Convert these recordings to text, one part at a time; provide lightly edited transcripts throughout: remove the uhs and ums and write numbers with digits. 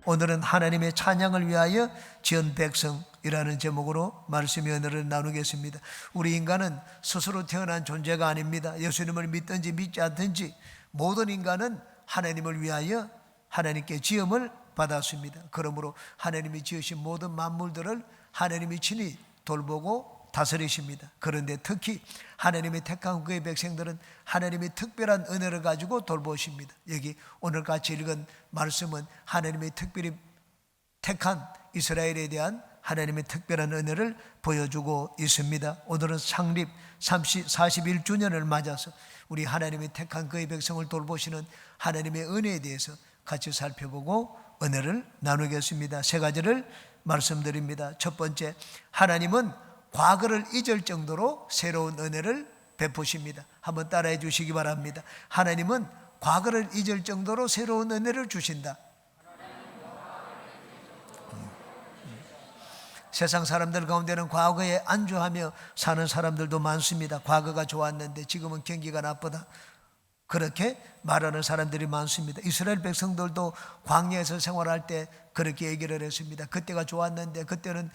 오늘은 하나님의 찬양을 위하여 지은 백성이라는 제목으로 말씀의 은혜를 나누겠습니다. 우리 인간은 스스로 태어난 존재가 아닙니다. 예수님을 믿든지 믿지 않든지 모든 인간은 하나님을 위하여 하나님께 지음을 받았습니다. 그러므로 하나님이 지으신 모든 만물들을 하나님이 친히 돌보고 다스리십니다. 그런데 특히 하나님이 택한 그의 백성들은 하나님이 특별한 은혜를 가지고 돌보십니다. 여기 오늘 같이 읽은 말씀은 하나님이 특별히 택한 이스라엘에 대한 하나님의 특별한 은혜를 보여주고 있습니다. 오늘은 창립 41주년을 맞아서 우리 하나님이 택한 그의 백성을 돌보시는 하나님의 은혜에 대해서 같이 살펴보고 은혜를 나누겠습니다. 세 가지를 말씀드립니다. 첫 번째, 하나님은 과거를 잊을 정도로 새로운 은혜를 베푸십니다. 한번 따라해 주시기 바랍니다. 하나님은 과거를 잊을 정도로 새로운 은혜를 주신다. 세상 사람들 가운데는 과거에 안주하며 사는 사람들도 많습니다. 과거가 좋았는데 지금은 경기가 나쁘다, 그렇게 말하는 사람들이 많습니다. 이스라엘 백성들도 광야에서 생활할 때 그렇게 얘기를 했습니다. 그때가 좋았는데, 그때는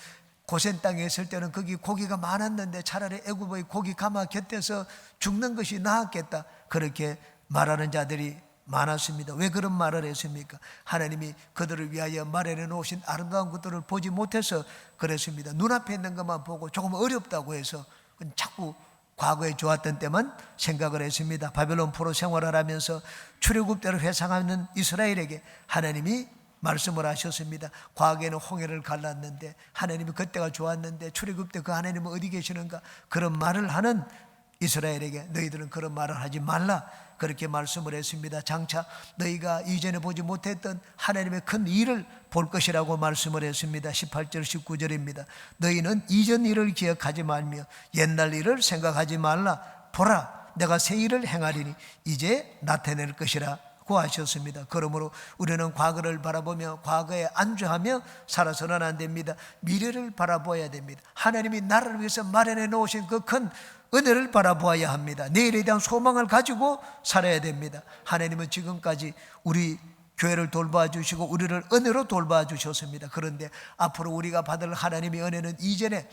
고센 땅에 있을 때는 거기 고기가 많았는데 차라리 애굽의 고기 가마 곁에서 죽는 것이 나았겠다, 그렇게 말하는 자들이 많았습니다. 왜 그런 말을 했습니까? 하나님이 그들을 위하여 마련해 놓으신 아름다운 것들을 보지 못해서 그랬습니다. 눈앞에 있는 것만 보고 조금 어렵다고 해서 자꾸 과거에 좋았던 때만 생각을 했습니다. 바벨론 포로 생활을 하면서 출애굽때를 회상하는 이스라엘에게 하나님이 말씀을 하셨습니다. 과거에는 홍해를 갈랐는데 하나님이 그때가 좋았는데 출애굽 때 그 하나님은 어디 계시는가, 그런 말을 하는 이스라엘에게 너희들은 그런 말을 하지 말라, 그렇게 말씀을 했습니다. 장차 너희가 이전에 보지 못했던 하나님의 큰 일을 볼 것이라고 말씀을 했습니다. 18절 19절입니다. 너희는 이전 일을 기억하지 말며 옛날 일을 생각하지 말라. 보라, 내가 새 일을 행하리니 이제 나타낼 것이라 하셨습니다. 그러므로 우리는 과거를 바라보며 과거에 안주하며 살아서는 안 됩니다. 미래를 바라보아야 됩니다. 하나님이 나를 위해서 마련해 놓으신 그 큰 은혜를 바라보아야 합니다. 내일에 대한 소망을 가지고 살아야 됩니다. 하나님은 지금까지 우리 교회를 돌봐 주시고 우리를 은혜로 돌봐 주셨습니다. 그런데 앞으로 우리가 받을 하나님의 은혜는 이전에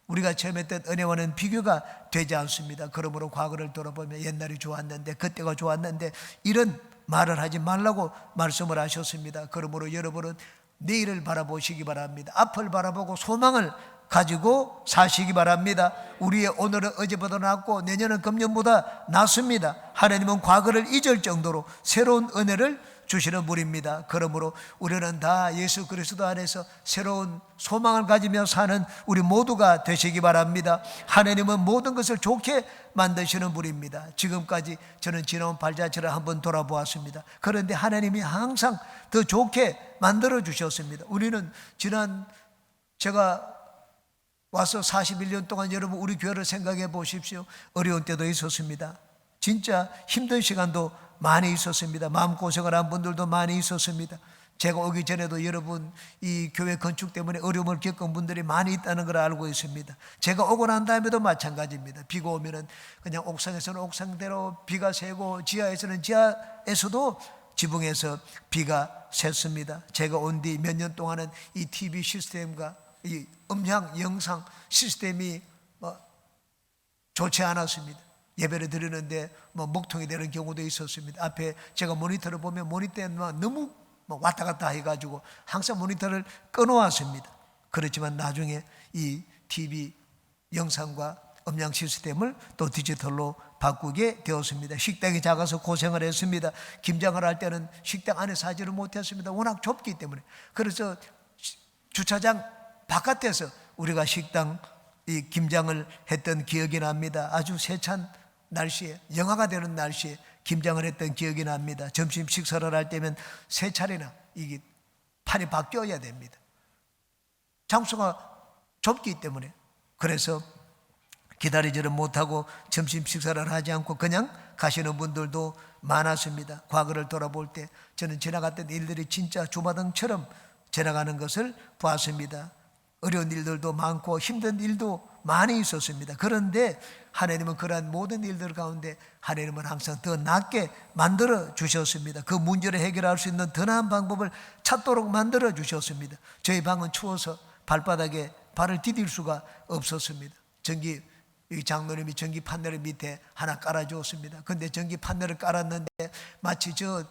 우리가 처음 했던 은혜와는 비교가 되지 않습니다. 그러므로 과거를 돌아보며 옛날이 좋았는데, 그때가 좋았는데, 이런 말을 하지 말라고 말씀을 하셨습니다. 그러므로 여러분은 내일을 바라보시기 바랍니다. 앞을 바라보고 소망을 가지고 사시기 바랍니다. 우리의 오늘은 어제보다 낫고 내년은 금년보다 낫습니다. 하나님은 과거를 잊을 정도로 새로운 은혜를 주시는 분입니다. 그러므로 우리는 다 예수 그리스도 안에서 새로운 소망을 가지며 사는 우리 모두가 되시기 바랍니다. 하나님은 모든 것을 좋게 만드시는 분입니다. 지금까지 저는 지나온 발자취를 한번 돌아보았습니다. 그런데 하나님이 항상 더 좋게 만들어 주셨습니다. 우리는 제가 와서 41년 동안 여러분 우리 교회를 생각해 보십시오. 어려운 때도 있었습니다. 진짜 힘든 시간도 많이 있었습니다. 마음고생을 한 분들도 많이 있었습니다. 제가 오기 전에도 여러분 이 교회 건축 때문에 어려움을 겪은 분들이 많이 있다는 걸 알고 있습니다. 제가 오고 난 다음에도 마찬가지입니다. 비가 오면은 그냥 옥상에서는 옥상대로 비가 새고 지하에서는 지하에서도 지붕에서 비가 샜습니다. 제가 온 뒤 몇 년 동안은 이 TV 시스템과 이 음향 영상 시스템이 좋지 않았습니다. 예배를 드리는데 목통이 되는 경우도 있었습니다. 앞에 제가 모니터를 보면 모니터에 너무 왔다 갔다 해가지고 항상 모니터를 끊어왔습니다. 그렇지만 나중에 이 TV 영상과 음향 시스템을 또 디지털로 바꾸게 되었습니다. 식당이 작아서 고생을 했습니다. 김장을 할 때는 식당 안에서 하지를 못했습니다. 워낙 좁기 때문에. 그래서 주차장 바깥에서 우리가 식당 이 김장을 했던 기억이 납니다. 아주 세찬 날씨에, 영하가 되는 날씨에 김장을 했던 기억이 납니다. 점심 식사를 할 때면 세 차례나 이게 판이 바뀌어야 됩니다. 장소가 좁기 때문에. 그래서 기다리지를 못하고 점심 식사를 하지 않고 그냥 가시는 분들도 많았습니다. 과거를 돌아볼 때 저는 지나갔던 일들이 진짜 주마등처럼 지나가는 것을 보았습니다. 어려운 일들도 많고 힘든 일도 많이 있었습니다. 그런데 하나님은 그러한 모든 일들 가운데 하나님은 항상 더 낫게 만들어 주셨습니다. 그 문제를 해결할 수 있는 더 나은 방법을 찾도록 만들어 주셨습니다. 저희 방은 추워서 발바닥에 발을 디딜 수가 없었습니다. 이 장로님이 전기 판넬 밑에 하나 깔아주었습니다. 근데 전기 판넬을 깔았는데 마치 저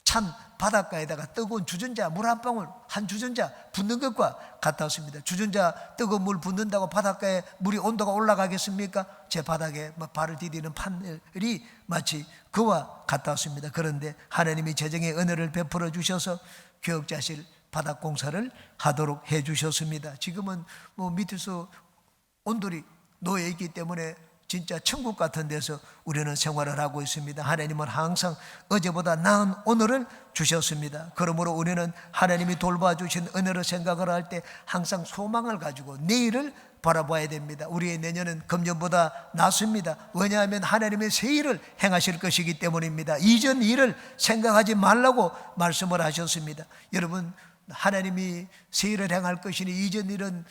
찬 바닷가에다가 뜨거운 주전자 물 한 방울, 한 주전자 붓는 것과 같았습니다. 주전자 뜨거운 물 붓는다고 바닷가에 물이 온도가 올라가겠습니까? 제 바닥에 발을 디디는 판넬이 마치 그와 같았습니다. 그런데 하나님이 재정의 은혜를 베풀어 주셔서 교역자실 바닥 공사를 하도록 해 주셨습니다. 지금은 밑에서 온돌이 놓여 있기 때문에 진짜 천국 같은 데서 우리는 생활을 하고 있습니다. 하나님은 항상 어제보다 나은 오늘을 주셨습니다. 그러므로 우리는 하나님이 돌봐주신 은혜를 생각을 할 때 항상 소망을 가지고 내일을 바라봐야 됩니다. 우리의 내년은 금년보다 낫습니다. 왜냐하면 하나님의 새 일을 행하실 것이기 때문입니다. 이전 일을 생각하지 말라고 말씀을 하셨습니다. 여러분, 하나님이 새 일을 행할 것이니 이전 일은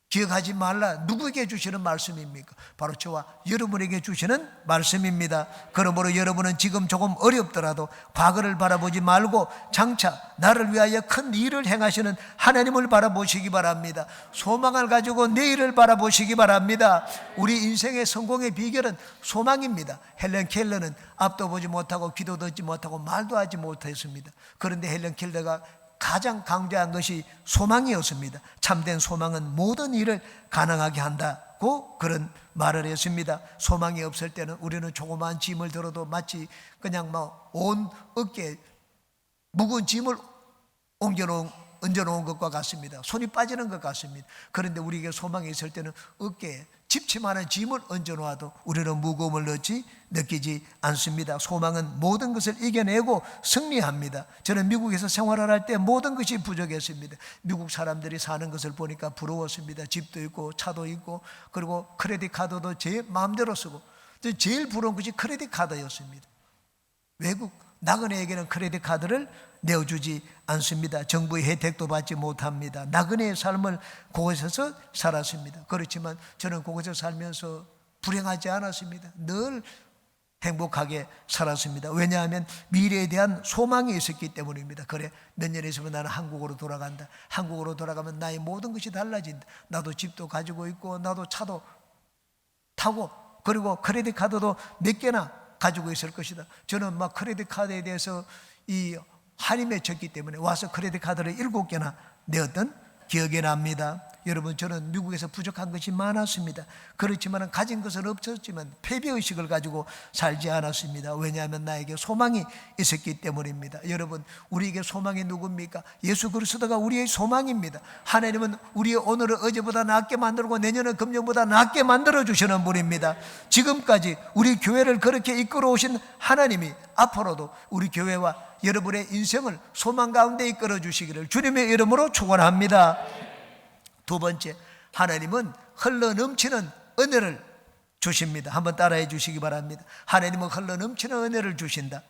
기억하지 말라. 누구에게 주시는 말씀입니까? 바로 저와 여러분에게 주시는 말씀입니다. 그러므로 여러분은 지금 조금 어렵더라도 과거를 바라보지 말고 장차 나를 위하여 큰 일을 행하시는 하나님을 바라보시기 바랍니다. 소망을 가지고 내일을 바라보시기 바랍니다. 우리 인생의 성공의 비결은 소망입니다. 헬렌 켈러는 앞도 보지 못하고 귀도 듣지 못하고 말도 하지 못했습니다. 그런데 헬렌 켈러가 가장 강조한 것이 소망이었습니다. 참된 소망은 모든 일을 가능하게 한다고 그런 말을 했습니다. 소망이 없을 때는 우리는 조그마한 짐을 들어도 마치 그냥 온 어깨에 무거운 짐을 얹어놓은 것과 같습니다. 손이 빠지는 것 같습니다. 그런데 우리에게 소망이 있을 때는 어깨에 집치만한 짐을 얹어놓아도 우리는 무거움을 느끼지 않습니다. 소망은 모든 것을 이겨내고 승리합니다. 저는 미국에서 생활을 할 때 모든 것이 부족했습니다. 미국 사람들이 사는 것을 보니까 부러웠습니다. 집도 있고 차도 있고 그리고 크레딧 카드도 제 마음대로 쓰고 제일 부러운 것이 크레딧 카드였습니다. 외국 나그네에게는 크레딧 카드를 내어주지 않습니다. 정부의 혜택도 받지 못합니다. 나그네의 삶을 그곳에서 살았습니다. 그렇지만 저는 그곳에서 살면서 불행하지 않았습니다. 늘 행복하게 살았습니다. 왜냐하면 미래에 대한 소망이 있었기 때문입니다. 그래, 몇 년 있으면 나는 한국으로 돌아간다. 한국으로 돌아가면 나의 모든 것이 달라진다. 나도 집도 가지고 있고 나도 차도 타고 그리고 크레딧 카드도 몇 개나 가지고 있을 것이다. 저는 크레딧 카드에 대해서 한이 맺혔기 때문에 와서 크레딧 카드를 7개나 내었던 기억이 납니다. 여러분, 저는 미국에서 부족한 것이 많았습니다. 그렇지만 가진 것은 없었지만 패배의식을 가지고 살지 않았습니다. 왜냐하면 나에게 소망이 있었기 때문입니다. 여러분, 우리에게 소망이 누굽니까? 예수 그리스도가 우리의 소망입니다. 하나님은 우리의 오늘을 어제보다 낫게 만들고 내년은 금년보다 낫게 만들어주시는 분입니다. 지금까지 우리 교회를 그렇게 이끌어 오신 하나님이 앞으로도 우리 교회와 여러분의 인생을 소망 가운데 이끌어 주시기를 주님의 이름으로 축원합니다. 두 번째, 하나님은 흘러넘치는 은혜를 주십니다. 한번 따라해 주시기 바랍니다. 하나님은 흘러넘치는 은혜를 주신다.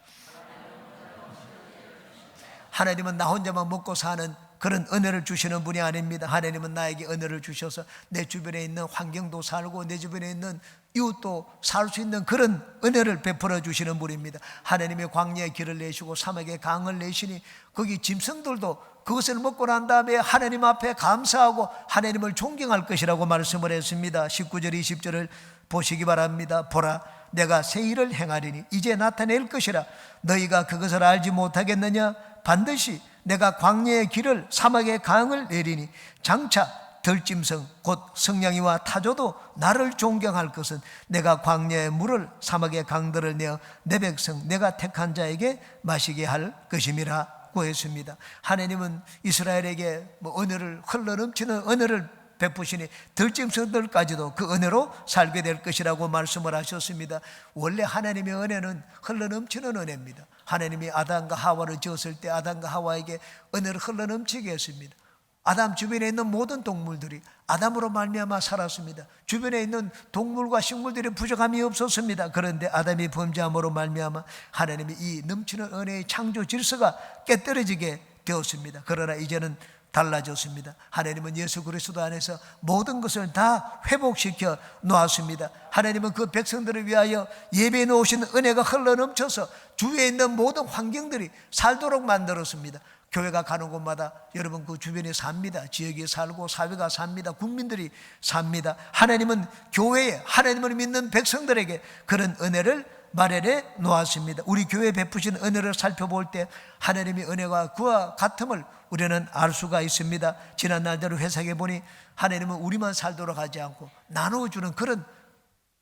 하나님은 나 혼자만 먹고 사는 그런 은혜를 주시는 분이 아닙니다. 하나님은 나에게 은혜를 주셔서 내 주변에 있는 환경도 살고 내 주변에 있는 이웃도 살 수 있는 그런 은혜를 베풀어 주시는 분입니다. 하나님의 광야의 길을 내시고 사막의 강을 내시니 거기 짐승들도 그것을 먹고 난 다음에 하나님 앞에 감사하고 하나님을 존경할 것이라고 말씀을 했습니다. 19절 20절을 보시기 바랍니다. 보라, 내가 새 일을 행하리니 이제 나타낼 것이라. 너희가 그것을 알지 못하겠느냐? 반드시 내가 광야의 길을 사막의 강을 내리니 장차 들짐승 곧 성냥이와 타조도 나를 존경할 것은 내가 광야의 물을 사막의 강들을 내어 내 백성 내가 택한 자에게 마시게 할 것임이라고 했습니다. 하나님은 이스라엘에게 은혜를 흘러넘치는 은혜를 베푸시니 들짐승들까지도 그 은혜로 살게 될 것이라고 말씀을 하셨습니다. 원래 하나님의 은혜는 흘러넘치는 은혜입니다. 하나님이 아담과 하와를 지었을 때 아담과 하와에게 은혜를 흘러넘치게 했습니다. 아담 주변에 있는 모든 동물들이 아담으로 말미암아 살았습니다. 주변에 있는 동물과 식물들이 부족함이 없었습니다. 그런데 아담이 범죄함으로 말미암아 하나님이 이 넘치는 은혜의 창조 질서가 깨떨어지게 되었습니다. 그러나 이제는 달라졌습니다. 하나님은 예수 그리스도 안에서 모든 것을 다 회복시켜 놓았습니다. 하나님은 그 백성들을 위하여 예배해 놓으신 은혜가 흘러넘쳐서 주위에 있는 모든 환경들이 살도록 만들었습니다. 교회가 가는 곳마다 여러분 그 주변에 삽니다. 지역에 살고 사회가 삽니다. 국민들이 삽니다. 하나님은 교회에 하나님을 믿는 백성들에게 그런 은혜를 마련해 놓았습니다. 우리 교회에 베푸신 은혜를 살펴볼 때 하나님의 은혜가 그와 같음을 우리는 알 수가 있습니다. 지난 날대로 회상해 보니 하나님은 우리만 살도록 하지 않고 나눠주는 그런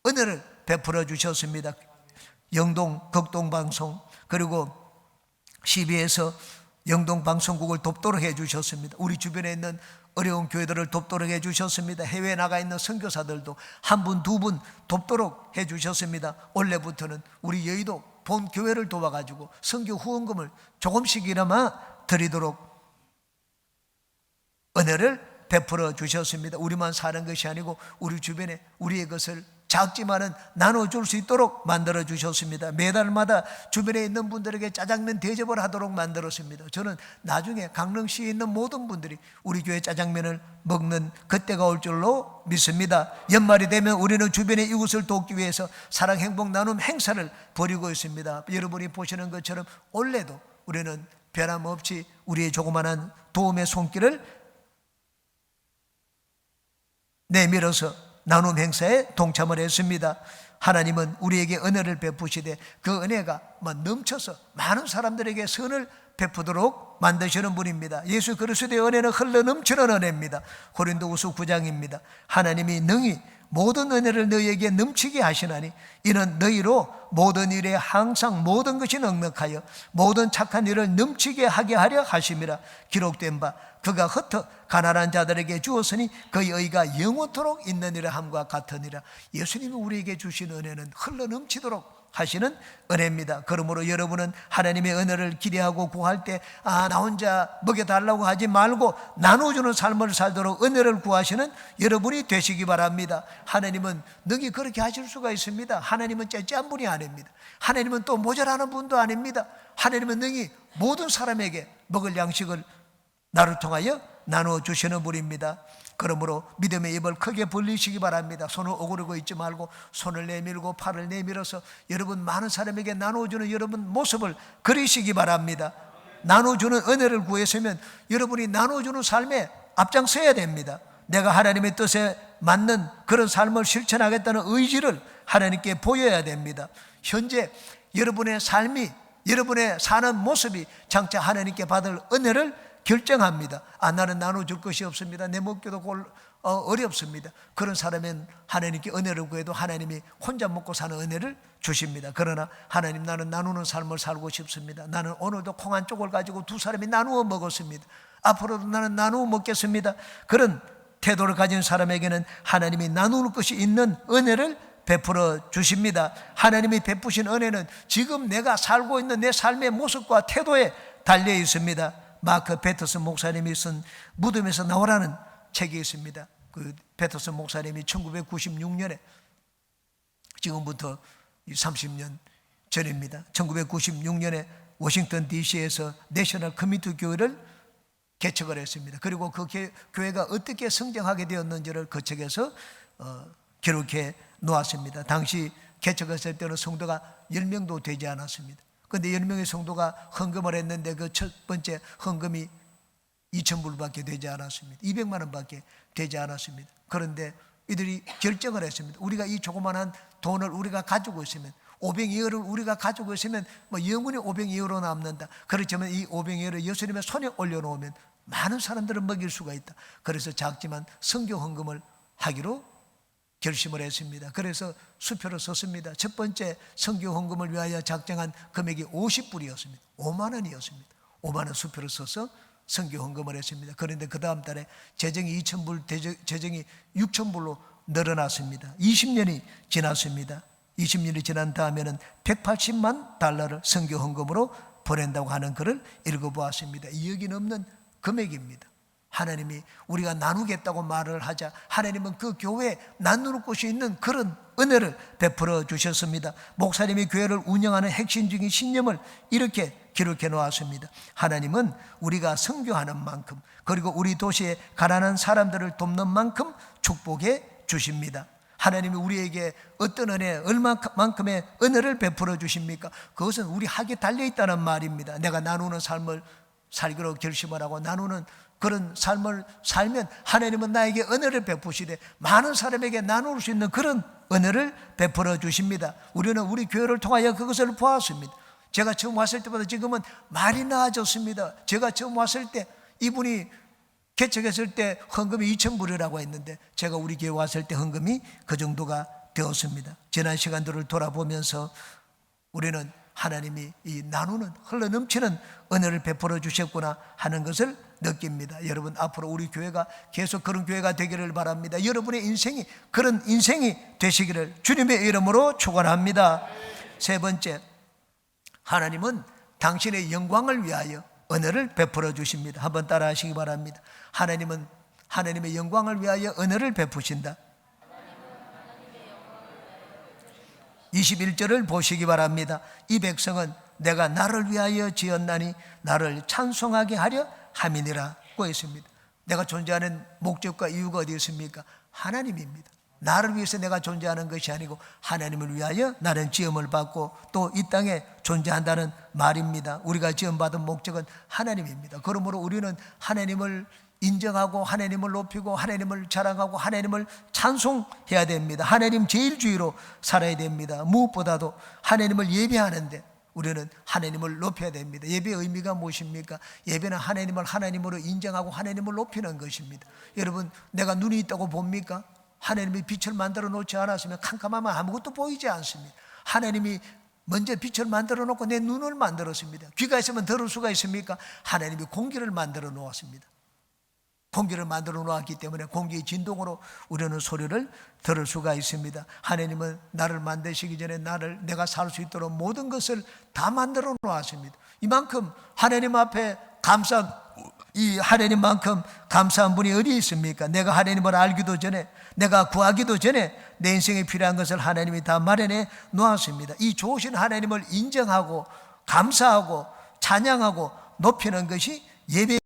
은혜를 베풀어 주셨습니다. 영동 극동방송 그리고 CB에서 영동방송국을 돕도록 해주셨습니다. 우리 주변에 있는 어려운 교회들을 돕도록 해주셨습니다. 해외에 나가 있는 선교사들도 한 분, 두 분 돕도록 해주셨습니다. 원래부터는 우리 여의도 본 교회를 도와가지고 선교 후원금을 조금씩이나마 드리도록 은혜를 베풀어 주셨습니다. 우리만 사는 것이 아니고 우리 주변에 우리의 것을 작지만은 나눠줄 수 있도록 만들어 주셨습니다. 매달마다 주변에 있는 분들에게 짜장면 대접을 하도록 만들었습니다. 저는 나중에 강릉시에 있는 모든 분들이 우리 교회 짜장면을 먹는 그때가 올 줄로 믿습니다. 연말이 되면 우리는 주변의 이웃을 돕기 위해서 사랑 행복 나눔 행사를 벌이고 있습니다. 여러분이 보시는 것처럼 올해도 우리는 변함없이 우리의 조그마한 도움의 손길을 내밀어서 나눔 행사에 동참을 했습니다. 하나님은 우리에게 은혜를 베푸시되 그 은혜가 넘쳐서 많은 사람들에게 선을 베푸도록 만드시는 분입니다. 예수 그리스도의 은혜는 흘러넘치는 은혜입니다. 고린도후서 9장입니다. 하나님이 능히 모든 은혜를 너희에게 넘치게 하시나니 이는 너희로 모든 일에 항상 모든 것이 넉넉하여 모든 착한 일을 넘치게 하게 하려 하심이라. 기록된 바 그가 흩어 가난한 자들에게 주었으니 그의 의가 영원토록 있느니라 함과 같으니라. 예수님이 우리에게 주신 은혜는 흘러넘치도록 하시는 은혜입니다. 그러므로 여러분은 하나님의 은혜를 기대하고 구할 때 나 혼자 먹여달라고 하지 말고 나눠주는 삶을 살도록 은혜를 구하시는 여러분이 되시기 바랍니다. 하나님은 능히 그렇게 하실 수가 있습니다. 하나님은 째째한 분이 아닙니다. 하나님은 또 모자라는 분도 아닙니다. 하나님은 능히 모든 사람에게 먹을 양식을 나를 통하여 나눠주시는 분입니다. 그러므로 믿음의 입을 크게 벌리시기 바랍니다. 손을 오그리고 있지 말고 손을 내밀고 팔을 내밀어서 여러분 많은 사람에게 나눠주는 여러분 모습을 그리시기 바랍니다. 나눠주는 은혜를 구했으면 여러분이 나눠주는 삶에 앞장서야 됩니다. 내가 하나님의 뜻에 맞는 그런 삶을 실천하겠다는 의지를 하나님께 보여야 됩니다. 현재 여러분의 삶이 여러분의 사는 모습이 장차 하나님께 받을 은혜를 결정합니다. 나는 나눠줄 것이 없습니다. 내 먹기도 어렵습니다. 그런 사람은 하나님께 은혜를 구해도 하나님이 혼자 먹고 사는 은혜를 주십니다. 그러나 하나님 나는 나누는 삶을 살고 싶습니다. 나는 오늘도 콩 한 쪽을 가지고 두 사람이 나누어 먹었습니다. 앞으로도 나는 나누어 먹겠습니다. 그런 태도를 가진 사람에게는 하나님이 나누는 것이 있는 은혜를 베풀어 주십니다. 하나님이 베푸신 은혜는 지금 내가 살고 있는 내 삶의 모습과 태도에 달려 있습니다. 마크 패터슨 목사님이 쓴 무덤에서 나오라는 책이 있습니다. 그 패터슨 목사님이 1996년에 지금부터 30년 전입니다. 1996년에 워싱턴 DC에서 내셔널 커뮤니티 교회를 개척을 했습니다. 그리고 그 교회가 어떻게 성장하게 되었는지를 그 책에서 기록해 놓았습니다. 당시 개척했을 때는 성도가 10명도 되지 않았습니다. 그런데 10명의 성도가 헌금을 했는데 그 첫 번째 헌금이 2,000불밖에 되지 않았습니다. 200만 원밖에 되지 않았습니다. 그런데 이들이 결정을 했습니다. 우리가 이 조그만한 돈을 우리가 가지고 있으면 500이어를 우리가 가지고 있으면 영원히 500이어로 남는다. 그렇지만 이 500이어를 예수님의 손에 올려놓으면 많은 사람들을 먹일 수가 있다. 그래서 작지만 선교 헌금을 하기로 결심을 했습니다. 그래서 수표를 썼습니다. 첫 번째 선교 헌금을 위하여 작정한 금액이 50불이었습니다. 5만 원이었습니다. 5만 원 수표를 써서 선교 헌금을 했습니다. 그런데 그 다음 달에 재정이 2,000불, 재정이 6,000불로 늘어났습니다. 20년이 지났습니다. 20년이 지난 다음에는 180만 달러를 선교 헌금으로 보낸다고 하는 글을 읽어보았습니다. 2억이 넘는 금액입니다. 하나님이 우리가 나누겠다고 말을 하자 하나님은 그 교회에 나누는 곳이 있는 그런 은혜를 베풀어 주셨습니다. 목사님이 교회를 운영하는 핵심적인 신념을 이렇게 기록해 놓았습니다. 하나님은 우리가 선교하는 만큼 그리고 우리 도시에 가난한 사람들을 돕는 만큼 축복해 주십니다. 하나님이 우리에게 어떤 은혜, 얼마만큼의 은혜를 베풀어 주십니까? 그것은 우리 학에 달려있다는 말입니다. 내가 나누는 삶을 살기로 결심을 하고 나누는 그런 삶을 살면 하나님은 나에게 은혜를 베푸시되 많은 사람에게 나눌 수 있는 그런 은혜를 베풀어 주십니다. 우리는 우리 교회를 통하여 그것을 보았습니다. 제가 처음 왔을 때보다 지금은 많이 나아졌습니다. 제가 처음 왔을 때 이분이 개척했을 때 헌금이 2,000불이라고 했는데 제가 우리 교회 왔을 때 헌금이 그 정도가 되었습니다. 지난 시간들을 돌아보면서 우리는 하나님이 이 나누는 흘러넘치는 은혜를 베풀어 주셨구나 하는 것을 느낍니다. 여러분 앞으로 우리 교회가 계속 그런 교회가 되기를 바랍니다. 여러분의 인생이 그런 인생이 되시기를 주님의 이름으로 축원합니다. 세 번째, 하나님은 당신의 영광을 위하여 은혜를 베풀어 주십니다. 한번 따라 하시기 바랍니다. 하나님은 하나님의 영광을 위하여 은혜를 베푸신다. 21절을 보시기 바랍니다. 이 백성은 내가 나를 위하여 지었나니 나를 찬송하게 하려 함이니라고 했습니다. 내가 존재하는 목적과 이유가 어디 있습니까? 하나님입니다. 나를 위해서 내가 존재하는 것이 아니고 하나님을 위하여 나는 지음을 받고 또 이 땅에 존재한다는 말입니다. 우리가 지음받은 목적은 하나님입니다. 그러므로 우리는 하나님을 인정하고 하나님을 높이고 하나님을 자랑하고 하나님을 찬송해야 됩니다. 하나님 제일주의로 살아야 됩니다. 무엇보다도 하나님을 예배하는데 우리는 하나님을 높여야 됩니다. 예배의 의미가 무엇입니까? 예배는 하나님을 하나님으로 인정하고 하나님을 높이는 것입니다. 여러분, 내가 눈이 있다고 봅니까? 하나님이 빛을 만들어 놓지 않았으면 캄캄하면 아무것도 보이지 않습니다. 하나님이 먼저 빛을 만들어 놓고 내 눈을 만들었습니다. 귀가 있으면 들을 수가 있습니까? 하나님이 공기를 만들어 놓았습니다. 공기를 만들어 놓았기 때문에 공기의 진동으로 우리는 소리를 들을 수가 있습니다. 하나님은 나를 만드시기 전에 내가 살 수 있도록 모든 것을 다 만들어 놓았습니다. 이만큼 하나님 앞에 이 하나님만큼 감사한 분이 어디 있습니까? 내가 하나님을 알기도 전에, 내가 구하기도 전에 내 인생에 필요한 것을 하나님이 다 마련해 놓았습니다. 이 좋으신 하나님을 인정하고 감사하고 찬양하고 높이는 것이 예배.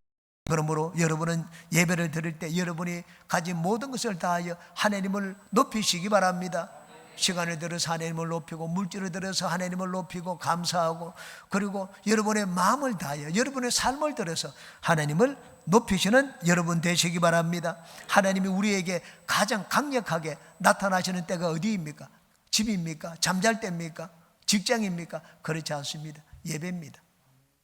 그러므로 여러분은 예배를 드릴 때 여러분이 가진 모든 것을 다하여 하나님을 높이시기 바랍니다. 시간을 들여서 하나님을 높이고 물질을 들여서 하나님을 높이고 감사하고 그리고 여러분의 마음을 다하여 여러분의 삶을 들여서 하나님을 높이시는 여러분 되시기 바랍니다. 하나님이 우리에게 가장 강력하게 나타나시는 때가 어디입니까? 집입니까? 잠잘 때입니까? 직장입니까? 그렇지 않습니다. 예배입니다.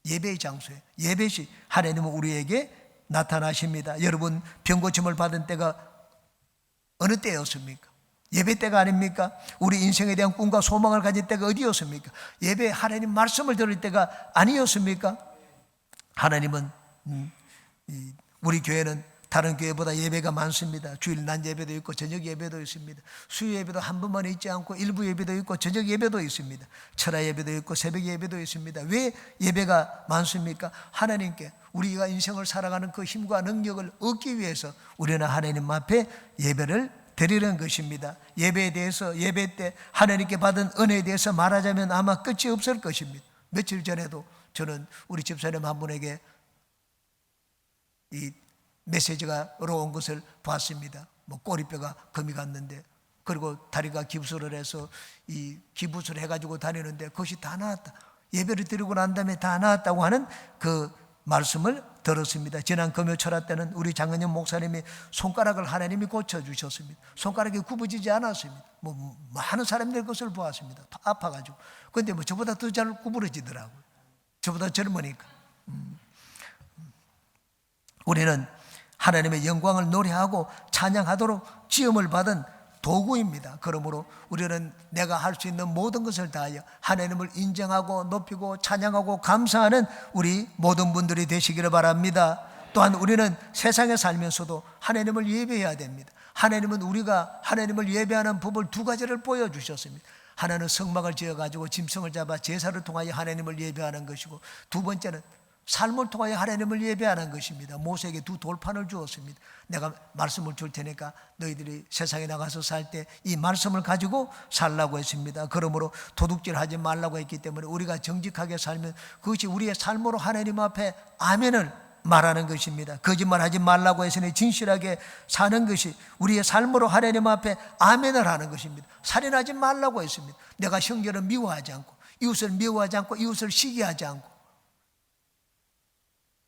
예배의 장소에 예배시 하나님은 우리에게 나타나십니다. 여러분 병고침을 받은 때가 어느 때였습니까? 예배 때가 아닙니까? 우리 인생에 대한 꿈과 소망을 가진 때가 어디였습니까? 예배 하나님 말씀을 들을 때가 아니었습니까? 하나님은 우리 교회는 다른 교회보다 예배가 많습니다. 주일 낮 예배도 있고 저녁 예배도 있습니다. 수요 예배도 한 번만 있지 않고 일부 예배도 있고 저녁 예배도 있습니다. 철야 예배도 있고 새벽 예배도 있습니다. 왜 예배가 많습니까? 하나님께 우리가 인생을 살아가는 그 힘과 능력을 얻기 위해서 우리는 하나님 앞에 예배를 드리는 것입니다. 예배에 대해서 예배 때 하나님께 받은 은혜에 대해서 말하자면 아마 끝이 없을 것입니다. 며칠 전에도 저는 우리 집사님 한 분에게 이 메시지가 온 것을 봤습니다. 꼬리뼈가 금이 갔는데 그리고 다리가 기부술을 해서 이 기부술을 해가지고 다니는데 그것이 다 나았다. 예배를 드리고 난 다음에 다 나았다고 하는 그 말씀을 들었습니다. 지난 금요 철야 때는 우리 장은영 목사님이 손가락을 하나님이 고쳐주셨습니다. 손가락이 굽어지지 않았습니다. 많은 사람들의 것을 보았습니다. 아파가지고. 그런데 저보다 더 잘 구부러지더라고요. 저보다 젊으니까. 우리는 하나님의 영광을 노래하고 찬양하도록 지음을 받은 도구입니다. 그러므로 우리는 내가 할 수 있는 모든 것을 다하여 하나님을 인정하고 높이고 찬양하고 감사하는 우리 모든 분들이 되시기를 바랍니다. 또한 우리는 세상에 살면서도 하나님을 예배해야 됩니다. 하나님은 우리가 하나님을 예배하는 법을 두 가지를 보여주셨습니다. 하나는 성막을 지어가지고 짐승을 잡아 제사를 통하여 하나님을 예배하는 것이고 두 번째는 삶을 통하여 하나님을 예배하는 것입니다. 모세에게 두 돌판을 주었습니다. 내가 말씀을 줄 테니까 너희들이 세상에 나가서 살 때 이 말씀을 가지고 살라고 했습니다. 그러므로 도둑질하지 말라고 했기 때문에 우리가 정직하게 살면 그것이 우리의 삶으로 하나님 앞에 아멘을 말하는 것입니다. 거짓말하지 말라고 했으니 진실하게 사는 것이 우리의 삶으로 하나님 앞에 아멘을 하는 것입니다. 살인하지 말라고 했습니다. 내가 형제를 미워하지 않고 이웃을 미워하지 않고 이웃을 시기하지 않고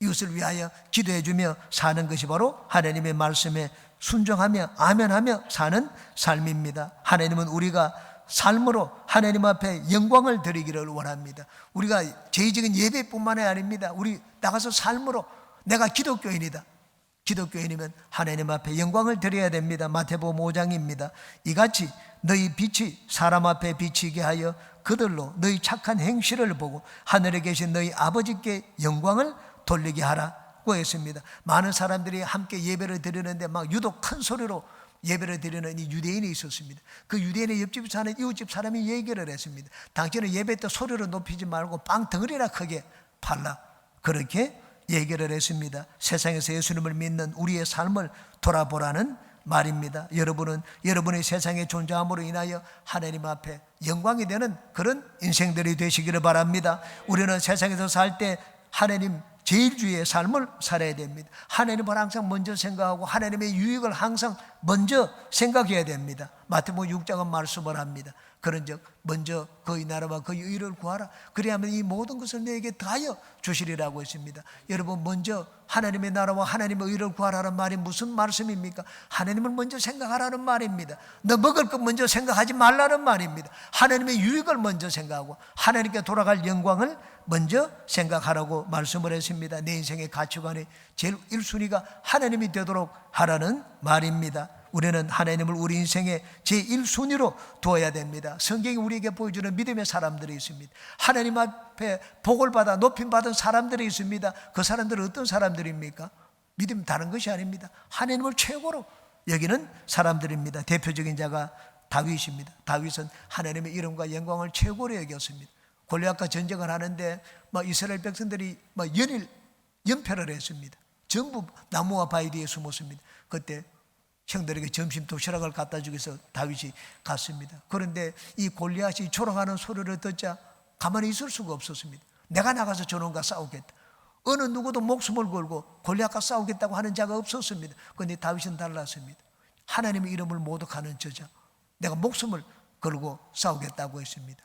이웃을 위하여 기도해주며 사는 것이 바로 하나님의 말씀에 순종하며 아멘하며 사는 삶입니다. 하나님은 우리가 삶으로 하나님 앞에 영광을 드리기를 원합니다. 우리가 제의적인 예배뿐만이 아닙니다. 우리 나가서 삶으로 내가 기독교인이다. 기독교인이면 하나님 앞에 영광을 드려야 됩니다. 마태복음 5장입니다. 이같이 너희 빛이 사람 앞에 비치게 하여 그들로 너희 착한 행실을 보고 하늘에 계신 너희 아버지께 영광을 돌리게 하라고 했습니다. 많은 사람들이 함께 예배를 드리는데 막 유독 큰 소리로 예배를 드리는 이 유대인이 있었습니다. 그 유대인의 옆집 사는 이웃집 사람이 얘기를 했습니다. 당신은 예배 때 소리를 높이지 말고 빵 덩어리나 크게 팔라. 그렇게 얘기를 했습니다. 세상에서 예수님을 믿는 우리의 삶을 돌아보라는 말입니다. 여러분은 여러분의 세상에 존재함으로 인하여 하나님 앞에 영광이 되는 그런 인생들이 되시기를 바랍니다. 우리는 세상에서 살 때 하나님 제일주의의 삶을 살아야 됩니다. 하나님을 항상 먼저 생각하고 하나님의 유익을 항상 먼저 생각해야 됩니다. 마태복음 6장은 말씀을 합니다. 그런즉 먼저 그의 나라와 그의 의를 구하라. 그리하면 이 모든 것을 너에게 다하여 주시리라고 했습니다. 여러분, 먼저 하나님의 나라와 하나님의 의를 구하라는 말이 무슨 말씀입니까? 하나님을 먼저 생각하라는 말입니다. 너 먹을 것 먼저 생각하지 말라는 말입니다. 하나님의 유익을 먼저 생각하고 하나님께 돌아갈 영광을 먼저 생각하라고 말씀을 했습니다. 내 인생의 가치관이 제일 1순위가 하나님이 되도록 하라는 말입니다. 우리는 하나님을 우리 인생의 제1순위로 두어야 됩니다. 성경이 우리에게 보여주는 믿음의 사람들이 있습니다. 하나님 앞에 복을 받아 높임받은 사람들이 있습니다. 그 사람들은 어떤 사람들입니까? 믿음 다른 것이 아닙니다. 하나님을 최고로 여기는 사람들입니다. 대표적인 자가 다윗입니다. 다윗은 하나님의 이름과 영광을 최고로 여겼습니다. 골리앗과 전쟁을 하는데 이스라엘 백성들이 연패를 했습니다. 전부 나무와 바위 뒤에 숨었습니다. 그때 형들에게 점심 도시락을 갖다 주기 위해서 다윗이 갔습니다. 그런데 이 골리앗이 조롱하는 소리를 듣자 가만히 있을 수가 없었습니다. 내가 나가서 저놈과 싸우겠다. 어느 누구도 목숨을 걸고 골리앗과 싸우겠다고 하는 자가 없었습니다. 그런데 다윗은 달랐습니다. 하나님의 이름을 모독하는 저자, 내가 목숨을 걸고 싸우겠다고 했습니다.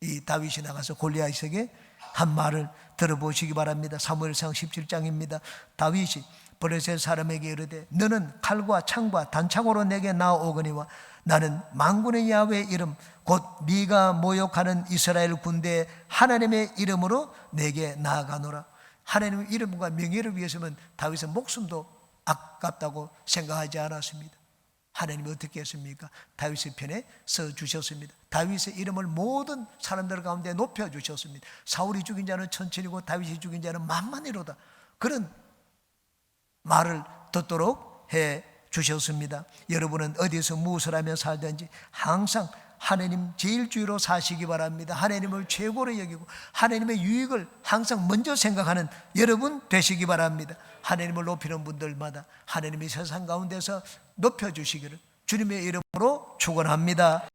이 다윗이 나가서 골리앗에게 한 말을 들어보시기 바랍니다. 사무엘상 17장입니다. 다윗이 블레셋 사람에게 이르되 너는 칼과 창과 단창으로 내게 나오거니와 나는 만군의 야훼의 이름 곧 네가 모욕하는 이스라엘 군대의 하나님의 이름으로 내게 나아가노라. 하나님의 이름과 명예를 위해서는 다윗은 목숨도 아깝다고 생각하지 않았습니다. 하나님이 어떻게 했습니까? 다윗의 편에 서 주셨습니다. 다윗의 이름을 모든 사람들 가운데 높여 주셨습니다. 사울이 죽인 자는 천천히고 다윗이 죽인 자는 만만이로다. 그런 말을 듣도록 해 주셨습니다. 여러분은 어디서 무엇을 하며 살든지 항상 하나님 제일주의로 사시기 바랍니다. 하나님을 최고로 여기고 하나님의 유익을 항상 먼저 생각하는 여러분 되시기 바랍니다. 하나님을 높이는 분들마다 하나님이 세상 가운데서 높여주시기를 주님의 이름으로 축원합니다.